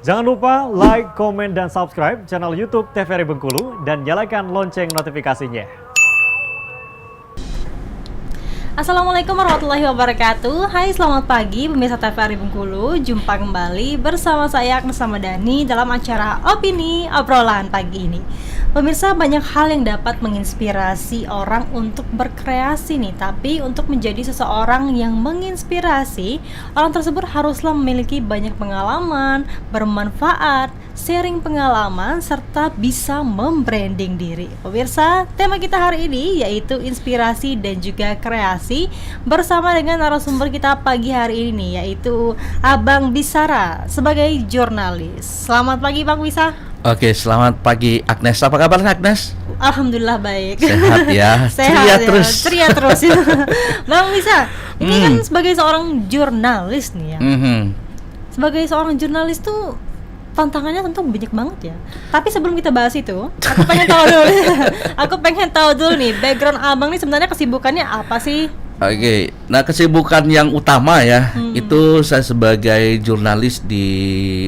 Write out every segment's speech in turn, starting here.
Jangan lupa like, komen, dan subscribe channel YouTube TVRI Bengkulu dan nyalakan lonceng notifikasinya. Assalamualaikum warahmatullahi wabarakatuh. Hai, selamat pagi pemirsa TVRI Bengkulu. Jumpa kembali bersama saya Agnes Samadani dalam acara Opini Obrolan pagi ini. Pemirsa, banyak hal yang dapat menginspirasi orang untuk berkreasi nih. Tapi untuk menjadi seseorang yang menginspirasi, orang tersebut haruslah memiliki banyak pengalaman, bermanfaat, sharing pengalaman, serta bisa membranding diri. Pemirsa, tema kita hari ini yaitu inspirasi dan juga kreasi bersama dengan narasumber kita pagi hari ini, yaitu Abang Bisara sebagai jurnalis. Selamat pagi Bang Bisa. Oke, selamat pagi Agnes. Apa kabar Agnes? Alhamdulillah baik. Sehat ya. Sehat ceria ya. terus. Ceria terus. Bang Bisa, ini kan sebagai seorang jurnalis nih ya. Sebagai seorang jurnalis tuh tantangannya tentu banyak banget ya. Tapi sebelum kita bahas itu, aku pengen tahu dulu. Aku pengen tahu dulu nih, background Abang nih sebenarnya kesibukannya apa sih? Oke, nah kesibukan yang utama ya, itu saya sebagai jurnalis di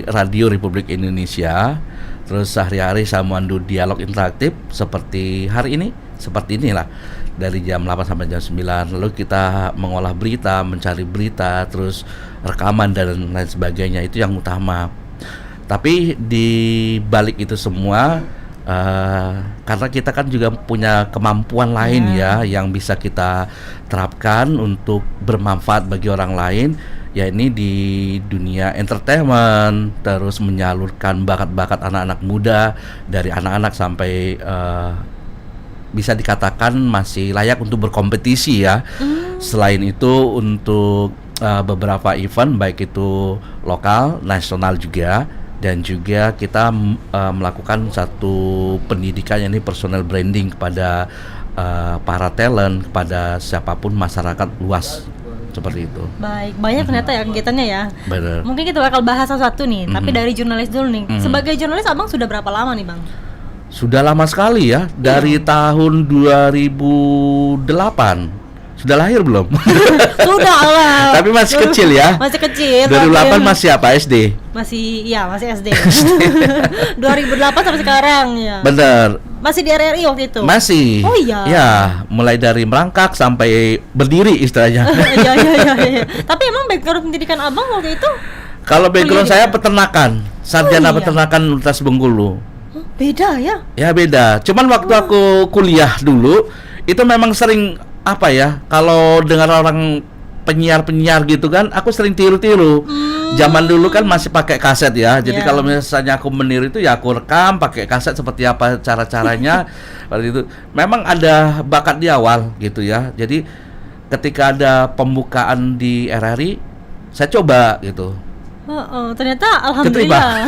Radio Republik Indonesia. Terus sehari-hari saya memandu dialog interaktif seperti hari ini, seperti inilah. Dari jam 8 sampai jam 9. Lalu kita mengolah berita, mencari berita, terus rekaman dan lain sebagainya. Itu yang utama. Tapi di balik itu semua, karena kita kan juga punya kemampuan lain ya yang bisa kita terapkan untuk bermanfaat bagi orang lain, ya ini di dunia entertainment, terus menyalurkan bakat-bakat anak-anak muda dari anak-anak sampai bisa dikatakan masih layak untuk berkompetisi ya. Selain itu untuk beberapa event baik itu lokal, nasional juga. Dan juga kita melakukan satu pendidikan, yakni personal branding kepada para talent, kepada siapapun masyarakat luas, seperti itu. Baik, banyak ternyata ya kegiatannya ya. Benar. Mungkin kita bakal bahas satu-satu nih, tapi dari jurnalis dulu nih. Sebagai jurnalis Abang sudah berapa lama nih Bang? Sudah lama sekali ya, dari tahun 2008. Sudah lahir belum? Sudah lah. Tapi masih kecil ya. Masih kecil. 2008 masih apa, SD? Masih SD. 2008 sampai sekarang ya. Bener. Masih di RRI waktu itu? Masih. Oh iya. Ya, mulai dari merangkak sampai berdiri istilahnya. Iya. Tapi emang background pendidikan Abang waktu itu? Kalau background saya peternakan, sarjana peternakan Universitas Bengkulu. Beda ya? Ya beda. Cuman waktu aku kuliah dulu itu memang sering apa ya? Kalau dengar orang penyiar gitu kan, aku sering tiru-tiru. Zaman dulu kan masih pakai kaset ya. Jadi kalau misalnya aku meniru itu ya aku rekam pakai kaset seperti apa cara-caranya. Seperti itu. Memang ada bakat di awal gitu ya. Jadi ketika ada pembukaan di RRI, saya coba gitu. Ternyata alhamdulillah.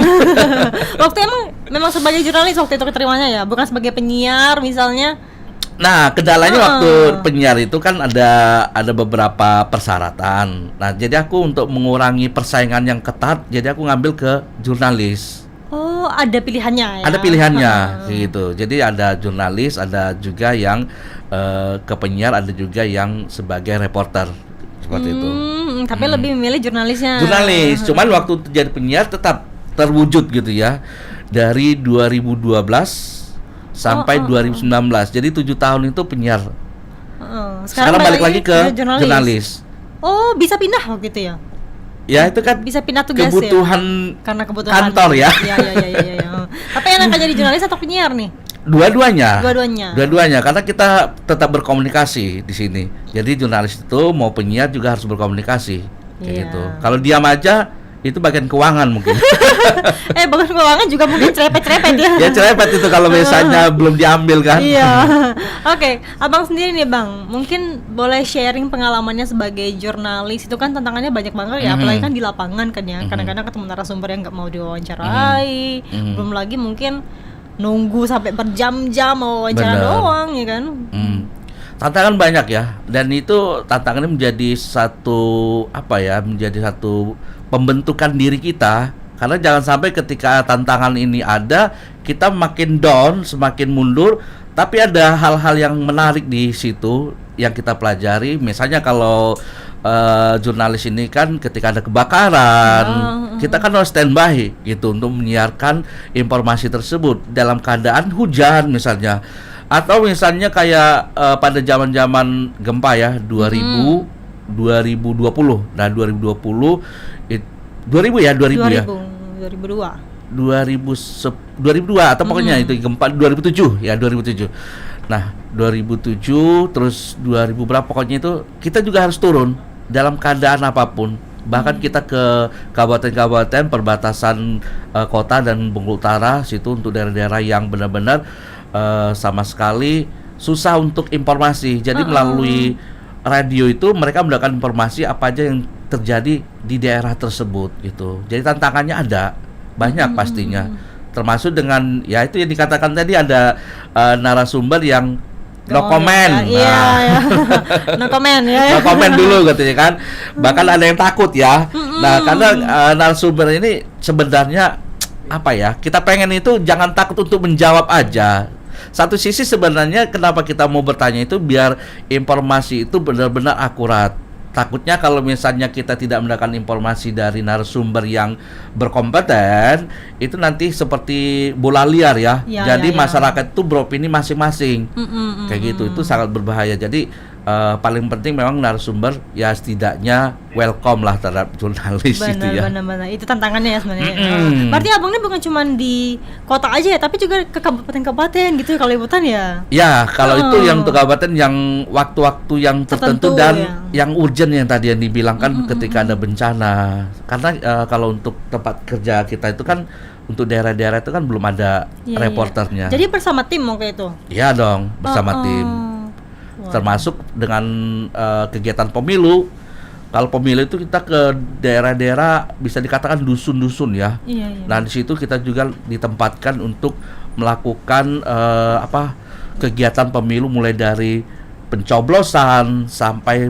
Waktu memang sebagai jurnalis waktu itu keterimanya ya, bukan sebagai penyiar misalnya. Nah, kendalanya waktu penyiar itu kan ada beberapa persyaratan. Nah, jadi aku untuk mengurangi persaingan yang ketat, jadi aku ngambil ke jurnalis. Oh, ada pilihannya ya? Ada pilihannya, gitu. Jadi ada jurnalis, ada juga yang ke penyiar, ada juga yang sebagai reporter, seperti itu. Tapi lebih memilih jurnalisnya. Jurnalis, cuman waktu jadi penyiar tetap terwujud gitu ya. Dari 2012 sampai 2019. Jadi 7 tahun itu penyiar. Sekarang balik lagi ke jurnalis. Oh, bisa pindah waktu itu ya? Ya itu kan bisa pindah tugas kebutuhan ya? Karena kebutuhan kantor ya. Iya. Tapi enak jadi jurnalis atau penyiar nih? Dua-duanya, karena kita tetap berkomunikasi di sini. Jadi jurnalis itu mau penyiar juga harus berkomunikasi, kayak gitu. Kalau diam aja, itu bagian keuangan mungkin. Bagian keuangan juga mungkin cerepet-cerepet ya. Ya cerepet itu kalau misalnya belum diambil kan. Iya. Oke, Abang sendiri nih Bang, mungkin boleh sharing pengalamannya sebagai jurnalis. Itu kan tantangannya banyak banget ya, apalagi kan di lapangan kan ya. Kadang-kadang ketemu narasumber yang nggak mau diwawancarai. Belum lagi mungkin nunggu sampai berjam-jam mau wawancara doang ya kan. Tantangan banyak ya, dan itu tantangannya menjadi satu pembentukan diri kita. Karena jangan sampai ketika tantangan ini ada, kita makin down, semakin mundur, tapi ada hal-hal yang menarik di situ yang kita pelajari. Misalnya kalau jurnalis ini kan ketika ada kebakaran, kita kan harus standby gitu untuk menyiarkan informasi tersebut dalam keadaan hujan misalnya. Atau misalnya kayak pada zaman-zaman gempa ya 2020. Nah 2020 2000 ya 2000 ya 2002 atau pokoknya itu gempa 2007 ya 2007. Nah 2007 terus 2000 berapa pokoknya itu kita juga harus turun dalam keadaan apapun. Bahkan kita ke kabupaten-kabupaten perbatasan kota dan Bengkulu Utara situ untuk daerah-daerah yang benar-benar sama sekali susah untuk informasi. Jadi melalui radio itu mereka mendapatkan informasi apa aja yang terjadi di daerah tersebut gitu. Jadi tantangannya ada banyak pastinya. Termasuk dengan ya itu yang dikatakan tadi ada narasumber yang no comment. No comment ya. No comment dulu katanya kan. Bahkan ada yang takut ya. Nah, karena narasumber ini sebenarnya apa ya? Kita pengen itu jangan takut untuk menjawab aja. Satu sisi sebenarnya kenapa kita mau bertanya itu biar informasi itu benar-benar akurat. Takutnya kalau misalnya kita tidak mendapatkan informasi dari narasumber yang berkompeten, itu nanti seperti bola liar ya. Jadi masyarakat itu beropini masing-masing. Kayak gitu, itu sangat berbahaya. Jadi paling penting memang narasumber ya setidaknya welcome lah terhadap jurnalis gitu ya. Benar-benar itu tantangannya ya sebenarnya. Berarti abang ini bukan cuma di kota aja ya, tapi juga ke kabupaten-kabupaten gitu kalau liputan ya. Ya, kalau itu yang untuk kabupaten yang waktu-waktu yang tertentu dan yang urgent yang tadi yang dibilangkan ketika ada bencana. Karena kalau untuk tempat kerja kita itu kan untuk daerah-daerah itu kan belum ada reporternya. Jadi bersama tim waktu itu? Iya dong, bersama tim. Termasuk dengan kegiatan pemilu. Kalau pemilu itu kita ke daerah-daerah bisa dikatakan dusun-dusun ya. Nah di situ kita juga ditempatkan untuk melakukan kegiatan pemilu mulai dari pencoblosan sampai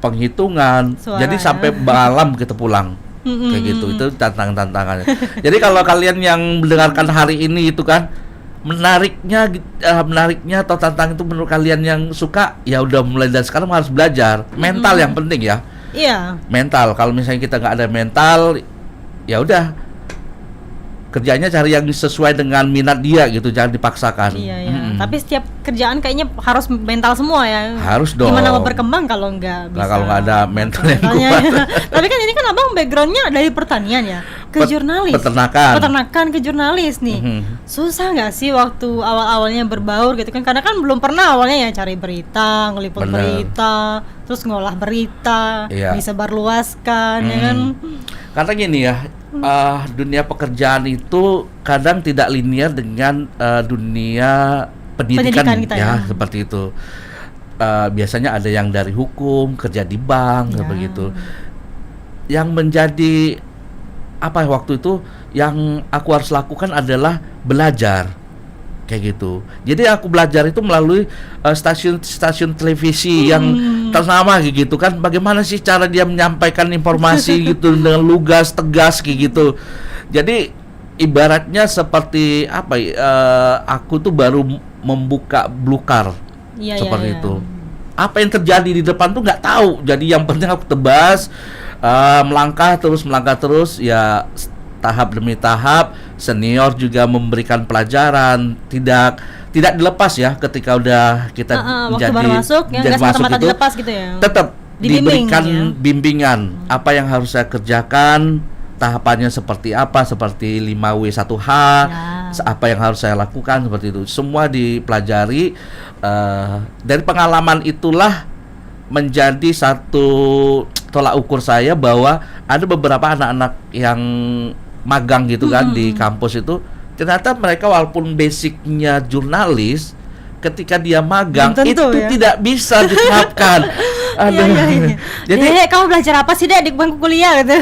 penghitungan. Jadi sampai malam kita pulang. Kayak gitu, itu tantangannya. Jadi kalau kalian yang mendengarkan hari ini itu kan menariknya atau tantang itu menurut kalian yang suka ya udah mulai dari sekarang harus belajar mental yang penting ya. Iya. Mental, kalau misalnya kita nggak ada mental ya udah kerjanya cari yang sesuai dengan minat dia gitu, jangan dipaksakan. Iya. Tapi setiap kerjaan kayaknya harus mental semua ya. Harus dong. Gimana mau berkembang kalau nggak bisa? Nah, kalau nggak ada mental yang kuat. Tapi kan ini kan abang backgroundnya dari pertanian ya, ke jurnalis. Peternakan ke jurnalis nih. Susah nggak sih waktu awal-awalnya berbaur gitu kan? Karena kan belum pernah awalnya ya cari berita, ngeliput berita, terus ngolah berita, disebarluaskan ya kan. Karena gini ya, dunia pekerjaan itu kadang tidak linear dengan dunia pendidikan kita, ya seperti itu. Biasanya ada yang dari hukum, kerja di bank, begitu. Yang menjadi waktu itu yang aku harus lakukan adalah belajar. Kayak gitu. Jadi aku belajar itu melalui stasiun televisi yang ternama gitu kan. Bagaimana sih cara dia menyampaikan informasi gitu dengan lugas, tegas kayak gitu. Jadi ibaratnya seperti aku tuh baru membuka blukar seperti itu. Apa yang terjadi di depan tuh nggak tahu. Jadi yang penting aku tebas, melangkah terus ya. Tahap demi tahap, senior juga memberikan pelajaran, tidak dilepas ya ketika udah kita waktu baru masuk ya, nggak semata-mata dilepas gitu ya. Tetap diberikan bimbingan apa yang harus saya kerjakan, tahapannya seperti apa, seperti 5W1H, apa yang harus saya lakukan seperti itu. Semua dipelajari. Dari pengalaman itulah menjadi satu tolak ukur saya bahwa ada beberapa anak-anak yang magang gitu kan di kampus itu, ternyata mereka walaupun basicnya jurnalis, ketika dia magang itu tidak bisa diterapkan. Jadi kamu belajar apa sih dek di bangku kuliah gitu.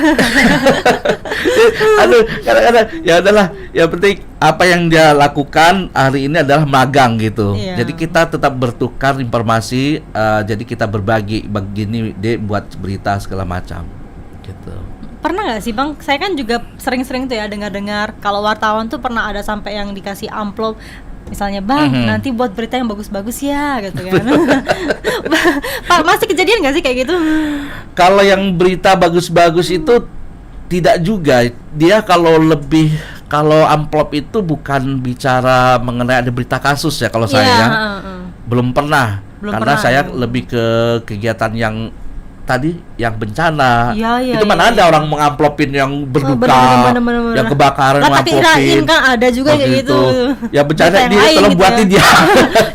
Kadang-kadang ya adalah yang penting apa yang dia lakukan hari ini adalah magang gitu. Jadi kita tetap bertukar informasi, jadi kita berbagi begini deh buat berita segala macam gitu. Pernah nggak sih bang? Saya kan juga sering-sering tuh ya dengar-dengar kalau wartawan tuh pernah ada sampai yang dikasih amplop Misalnya, Bang, nanti buat berita yang bagus-bagus ya, gitu kan. Pak, masih kejadian nggak sih kayak gitu? Kalau yang berita bagus-bagus itu tidak juga. Dia kalau amplop itu bukan bicara mengenai ada berita kasus ya kalau saya ya. Belum pernah. Karena saya lebih ke kegiatan yang tadi yang bencana. Itu mana ada orang mengamplopin yang berduka, bener. yang kebakaran tapi mengamplopin. kan ada juga kayak gitu. Ya bencana dia tolong gitu buatin dia.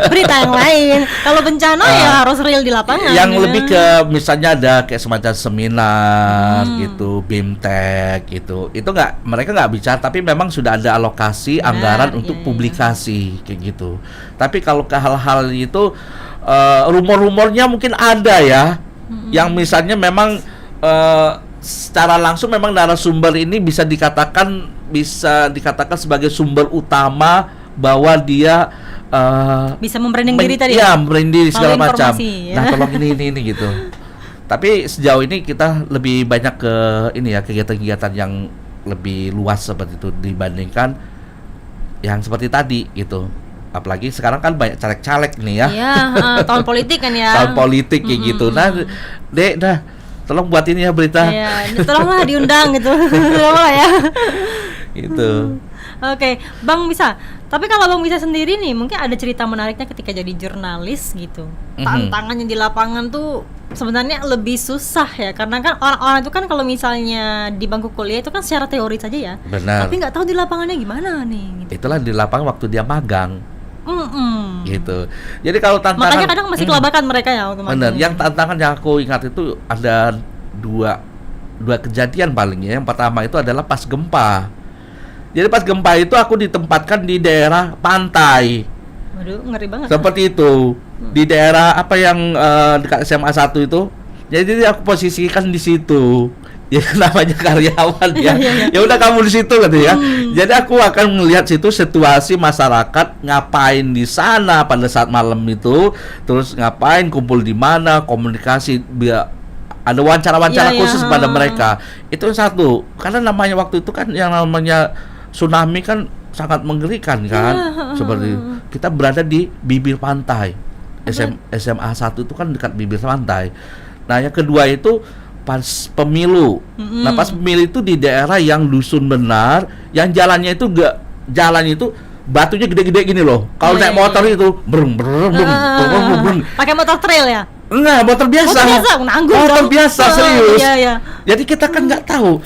Berita yang lain. Kalau bencana ya harus real di lapangan. Yang lebih ke misalnya ada kayak semacam seminar gitu, BIMTEK gitu. Itu mereka nggak bicara, tapi memang sudah ada alokasi anggaran untuk publikasi kayak gitu. Tapi kalau ke hal-hal itu rumor-rumornya mungkin ada ya. Yang misalnya memang secara langsung memang narasumber ini bisa dikatakan sebagai sumber utama bahwa dia bisa membranding diri tadi. Iya, membranding diri segala macam. Ya. Nah, tolong ini gitu. Tapi sejauh ini kita lebih banyak ke ini ya, kegiatan-kegiatan yang lebih luas seperti itu dibandingkan yang seperti tadi gitu. Apalagi sekarang kan banyak caleg-caleg nih ya. Iya, tahun politik kan ya. Tahun politik kayak gitu. Nah, Dek, tolong buat ini ya berita. Iya, tolonglah diundang gitu. Tolonglah ya. Gitu. Oke, Bang Bisa. Tapi kalau Bang Bisa sendiri nih, mungkin ada cerita menariknya ketika jadi jurnalis gitu. Tantangannya di lapangan tuh sebenarnya lebih susah ya, karena kan orang-orang itu kan kalau misalnya di bangku kuliah itu kan secara teori saja ya. Benar. Tapi nggak tahu di lapangannya gimana nih. Gitu. Itulah di lapangan waktu dia magang. Gitu. Jadi kalau tantangan, makanya kadang masih kelabakan mereka ya. Benar. Yang tantangan yang aku ingat itu ada dua kejadian palingnya. Yang pertama itu adalah pas gempa. Jadi pas gempa itu aku ditempatkan di daerah pantai. Waduh, ngeri banget. Seperti itu. Di daerah apa yang dekat SMA 1 itu. Jadi aku posisikan di situ. Ya namanya karyawan ya. Ya udah kamu di situ gitu ya. Jadi aku akan melihat situ situasi masyarakat ngapain di sana pada saat malam itu, terus ngapain, kumpul di mana, komunikasi, biar ada wawancara khusus pada mereka. Itu satu. Karena namanya waktu itu kan yang namanya tsunami kan sangat mengerikan kan. Seperti kita berada di bibir pantai. SMA 1 itu kan dekat bibir pantai. Nah, yang kedua itu pas pemilu. Nah, pas pemilu itu di daerah yang dusun benar, yang jalannya itu batunya gede-gede gini loh. Kalau naik motor itu brung. Pakai motor trail ya? Enggak, motor biasa. Motor biasa serius. Iya. Jadi kita kan nggak tahu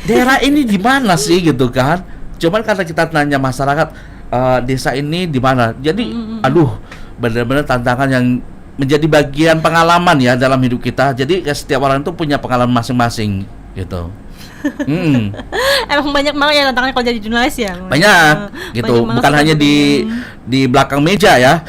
daerah ini di mana sih gitu kan. Cuman karena kita tanya masyarakat desa ini di mana. Jadi benar-benar tantangan yang menjadi bagian pengalaman ya dalam hidup kita. Jadi setiap orang itu punya pengalaman masing-masing gitu. Emang banyak banget ya tantangannya kalau jadi jurnalis ya. Banyak gitu. Bukan hanya di belakang meja ya.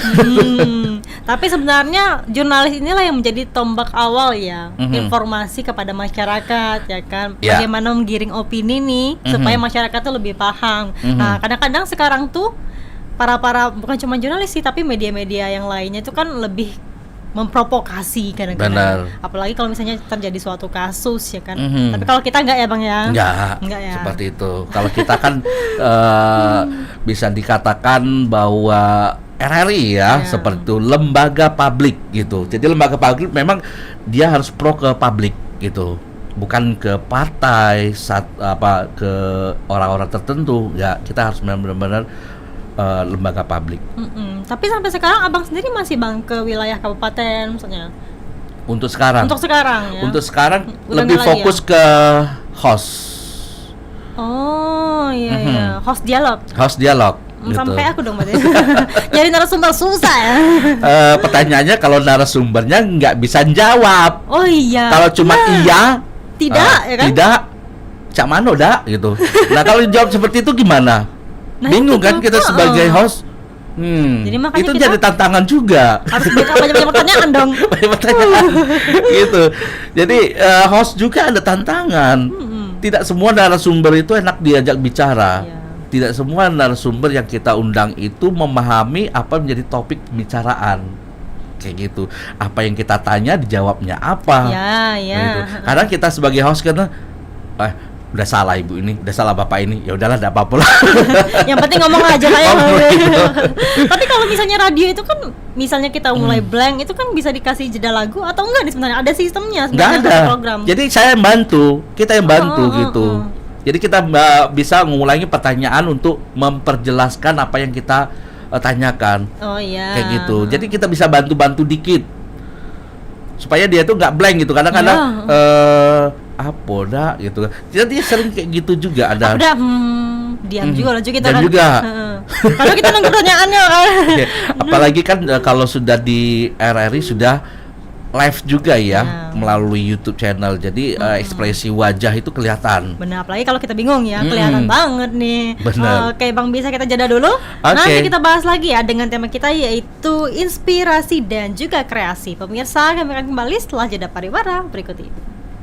Tapi sebenarnya jurnalis inilah yang menjadi tombak awal ya, informasi kepada masyarakat ya kan. Bagaimana menggiring opini nih supaya masyarakat tuh lebih paham. Nah, kadang-kadang sekarang tuh para bukan cuma jurnalis sih, tapi media-media yang lainnya itu kan lebih memprovokasi kadang-kadang. Apalagi kalau misalnya terjadi suatu kasus ya kan. Tapi kalau kita enggak ya Bang ya? Enggak ya. Seperti itu. Kalau kita kan bisa dikatakan bahwa RRI ya, seperti itu, lembaga publik gitu. Jadi lembaga publik memang dia harus pro ke publik gitu. Bukan ke partai, ke orang-orang tertentu. Ya, kita harus benar-benar lembaga publik. Tapi sampai sekarang Abang sendiri masih Bang ke wilayah kabupaten misalnya? Untuk sekarang ya? Untuk sekarang lebih fokus ke host. Oh iya, host dialog. Gitu. Sampai aku dong berarti. Nyari narasumber susah ya. Pertanyaannya kalau narasumbernya nggak bisa jawab. Oh iya. Kalau cuma iya, tidak, ya kan? Tidak, cak mano dah gitu. Nah kalau jawab seperti itu gimana? Bingung kan kita sebagai host. Jadi makanya itu kita jadi tantangan juga. Harus banyak pertanyaan dong. Banyak pertanyaan. Gitu. Jadi host juga ada tantangan. Tidak semua narasumber itu enak diajak bicara. Tidak semua narasumber yang kita undang itu memahami apa menjadi topik pembicaraan. Kayak gitu. Apa yang kita tanya dijawabnya apa. Ya. Gitu. Karena kita sebagai host karena udah salah ibu ini, udah salah bapak ini, ya udahlah, enggak apa-apa lah. Yang penting ngomong aja lah ya. Ngomong gitu. Tapi kalau misalnya radio itu kan, misalnya kita mulai blank, itu kan bisa dikasih jeda lagu atau enggak nih sebenarnya? Ada sistemnya Nggak sebenarnya ada. ada program. Jadi saya yang bantu, kita yang bantu gitu. Jadi kita bisa mengulangi pertanyaan untuk memperjelaskan apa yang kita tanyakan. Oh iya. Kayak gitu. Jadi kita bisa bantu-bantu dikit supaya dia tuh nggak blank gitu. Kadang-kadang apa dah gitu. Jadi sering kayak gitu juga ada. Udah diam juga kita Diam kan. juga. Kalau kita nunggu pertanyaannya kan. Ya, apalagi kan kalau sudah di RRI sudah live juga ya melalui YouTube channel. Jadi ekspresi wajah itu kelihatan. Benar, apalagi kalau kita bingung ya, kelihatan banget nih. Benar. Oke, Bang, bisa kita jeda dulu. Nanti kita bahas lagi ya dengan tema kita yaitu inspirasi dan juga kreasi. Pemirsa, kami akan kembali setelah jeda pariwara berikut ini.